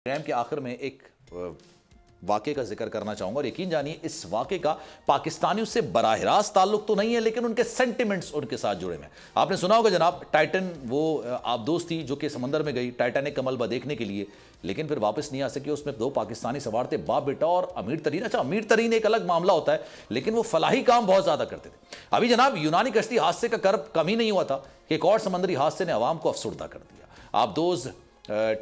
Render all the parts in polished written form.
Programme के आखिर में एक वाक़े का जिक्र करना चाहूंगा और यकीन जानिए इस वाक़े का पाकिस्तानियों से बराह रास्त ताल्लुक तो नहीं है, लेकिन उनके सेंटिमेंट्स उनके साथ जुड़े हुए हैं। आपने सुना होगा जनाब, टाइटन वो आबदोज थी जो कि समंदर में गई टाइटैनिक का मलबा देखने के लिए, लेकिन फिर वापस नहीं आ सकी। उसमें दो पाकिस्तानी सवार थे, बाप बेटा और अमीर तरीन। अच्छा, अमीर तरीन एक अलग मामला होता है, लेकिन वो फलाही काम बहुत ज्यादा करते थे। अभी जनाब यूनानी कश्ती हादसे का कर्ब कम ही नहीं हुआ था कि एक और समंदरी हादसे ने अवाम को अफसुर्दा कर दिया। आबदोज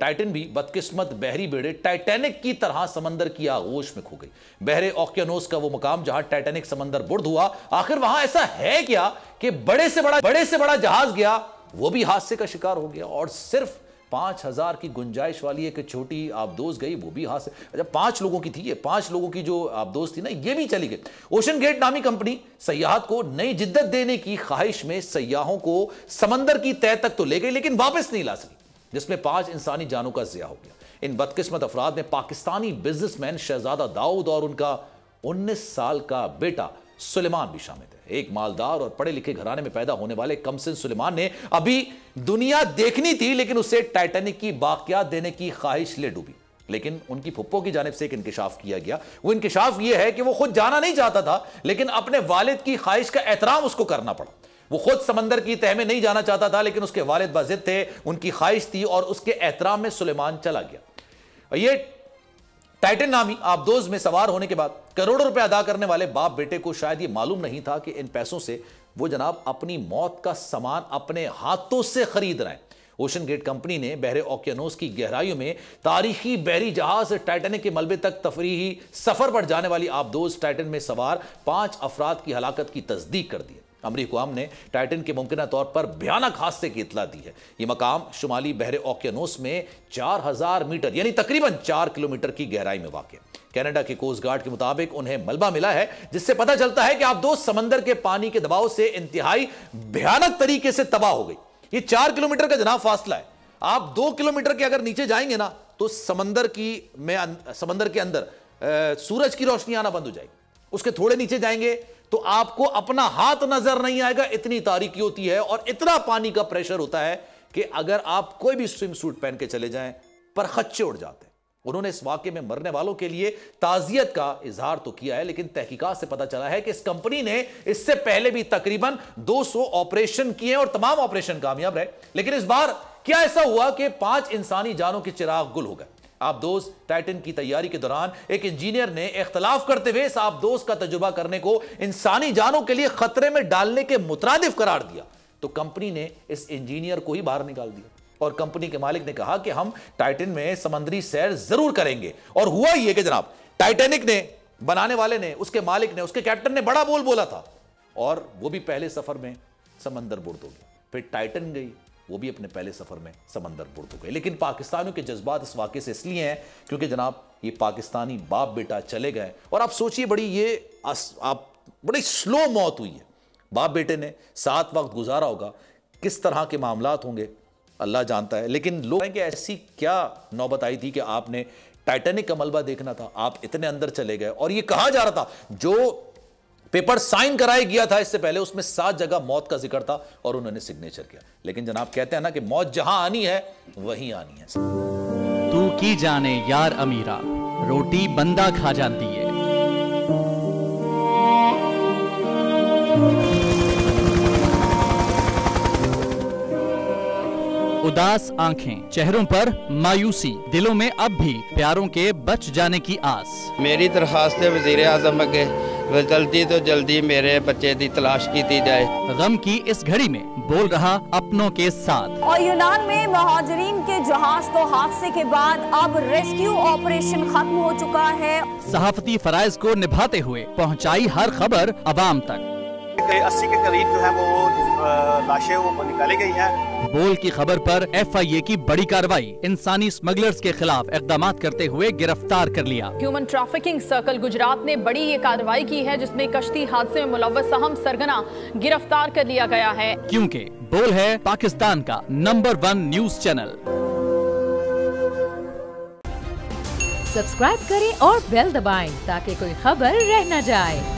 टाइटन भी बदकिस्मत बहरी बेड़े टाइटैनिक की तरह समंदर की आगोश में खो गई। बहरे ओकियानोस का वो मुकाम जहां टाइटैनिक समंदर बुर्द हुआ, आखिर वहां ऐसा है क्या कि बड़े से बड़ा जहाज गया, वो भी हादसे का शिकार हो गया। और सिर्फ 5000 की गुंजाइश वाली एक छोटी आबदोज गई, वो भी हादसे। अच्छा, 5 लोगों की थी ये, 5 लोगों की जो आबदोज थी ना, ये भी चली गई। ओशन गेट नामी कंपनी सयाहत को नई जिद्दत देने की ख्वाहिश में सयाहों को समंदर की तह तक तो ले गई, लेकिन वापस नहीं ला सकी, जिसमें 5 इंसानी जानों का ज़िया हो गया। इन बदकिस्मत अफराद में पाकिस्तानी बिजनेसमैन शहजादा दाऊद और उनका 19 साल का बेटा सुलेमान भी शामिल थे। एक मालदार और पढ़े लिखे घराने में पैदा होने वाले कमसिन सुलेमान ने अभी दुनिया देखनी थी, लेकिन उसे टाइटैनिक की बाकियात देने की ख्वाहिश ले डूबी। लेकिन उनकी फुप्पो की जानिब से एक इंकिशाफ किया गया। वो इंकिशाफ यह है कि वो खुद जाना नहीं चाहता था, लेकिन अपने वालिद की ख्वाहिश का एहतराम उसको करना पड़ा। वो खुद समंदर की तह में नहीं जाना चाहता था, लेकिन उसके वालिद बाजिद थे, उनकी ख्वाहिश थी और उसके एहतराम में सुलेमान चला गया। ये टाइटन नामी आबदोज में सवार होने के बाद करोड़ों रुपए अदा करने वाले बाप बेटे को शायद ये मालूम नहीं था कि इन पैसों से वो जनाब अपनी मौत का सामान अपने हाथों से खरीद रहे हैं। ओशन गेट कंपनी ने बहरे ओकियानोस की गहराइयों में तारीखी बहरी जहाज टाइटैनिक के मलबे तक तफरीही सफर पर जाने वाली आबदोज टाइटन में सवार 5 अफराद की हलाकत की तस्दीक कर दी है। अमरीकी हुकाम ने टाइटन के मुमकिन तौर पर भयानक हादसे की इतला दी है। यह मकाम शुमाली बहरे ओकियानोस में 4000 मीटर यानी तकरीबन 4 किलोमीटर की गहराई में वाक़ है। कनाडा के कोस्ट गार्ड के मुताबिक उन्हें मलबा मिला है, जिससे पता चलता है कि आबदोज समंदर के पानी के दबाव से इंतहाई भयानक तरीके से तबाह हो गई। ये 4 किलोमीटर का जनाब फासला है। आप 2 किलोमीटर के अगर नीचे जाएंगे ना, तो समंदर के अंदर सूरज की रोशनी आना बंद हो जाएगी। उसके थोड़े नीचे जाएंगे तो आपको अपना हाथ नजर नहीं आएगा, इतनी तारीकी होती है और इतना पानी का प्रेशर होता है कि अगर आप कोई भी स्विम सूट पहन के चले जाएं, पर खच्चे उड़ जाते हैं। उन्होंने इस वाकये में मरने वालों के लिए ताजियत का इजहार तो किया है, लेकिन तहकीकात से पता चला है कि इस कंपनी ने इससे पहले भी तकरीबन 200 ऑपरेशन किए और तमाम ऑपरेशन कामयाब रहे। लेकिन इस बार क्या ऐसा हुआ कि 5 इंसानी जानों के चिराग गुल हो गए। आबदोज टाइटन की तैयारी के दौरान एक इंजीनियर ने इख्तलाफ करते हुए इस आबदोज का तजुर्बा करने को इंसानी जानों के लिए खतरे में डालने के मुतरादिफ करार दिया, तो कंपनी ने इस इंजीनियर को ही बाहर निकाल दिया और कंपनी के मालिक ने कहा कि हम टाइटन में समंदरी सैर जरूर करेंगे। और हुआ ये कि जनाब टाइटैनिक ने बनाने वाले ने, उसके मालिक ने, उसके कैप्टन ने बड़ा बोल बोला था और वो भी पहले सफर में समंदर बुर्द हो गया। फिर टाइटन गई, वो भी अपने पहले सफर में समंदर बुर्द हो गए। लेकिन पाकिस्तानियों के जज्बात इस वाक़े से इसलिए हैं क्योंकि जनाब ये पाकिस्तानी बाप बेटा चले गए। और आप सोचिए, बड़ी स्लो मौत हुई है। बाप बेटे ने 7 वक्त गुजारा होगा, किस तरह के मामलात होंगे अल्लाह जानता है। लेकिन लोग कि ऐसी क्या नौबत आई थी कि आपने टाइटैनिक का मलबा देखना था, आप इतने अंदर चले गए। और ये कहा जा रहा था, जो पेपर साइन कराया गया था इससे पहले, उसमें 7 जगह मौत का जिक्र था और उन्होंने सिग्नेचर किया। लेकिन जनाब कहते हैं ना कि मौत जहां आनी है वहीं आनी है। तू की जाने यार अमीरा, रोटी बंदा खा जाती है। उदास आंखें, चेहरों पर मायूसी, दिलों में अब भी प्यारों के बच जाने की आस। मेरी दरखास्त है वज़ीर आज़म अगे, जल्दी तो जल्दी मेरे बच्चे की तलाश की जाए। गम की इस घड़ी में बोल रहा अपनों के साथ। और यूनान में महाजरीन के जहाज को हादसे के बाद अब रेस्क्यू ऑपरेशन खत्म हो चुका है। सहाफती फराइज को निभाते हुए पहुंचाई हर खबर अवाम तक। 80 के करीब जो है वो लाशें वो निकाली गई हैं। बोल की खबर पर FIA की बड़ी कार्रवाई, इंसानी स्मगलर्स के खिलाफ इकदाम करते हुए गिरफ्तार कर लिया। ह्यूमन ट्रैफिकिंग सर्कल गुजरात ने बड़ी ये कार्रवाई की है, जिसमें कश्ती हादसे में मुलव्वस अहम सरगना गिरफ्तार कर लिया गया है। क्योंकि बोल है पाकिस्तान का नंबर 1 न्यूज चैनल। सब्सक्राइब करें और बेल दबाएं ताकि कोई खबर रह न जाए।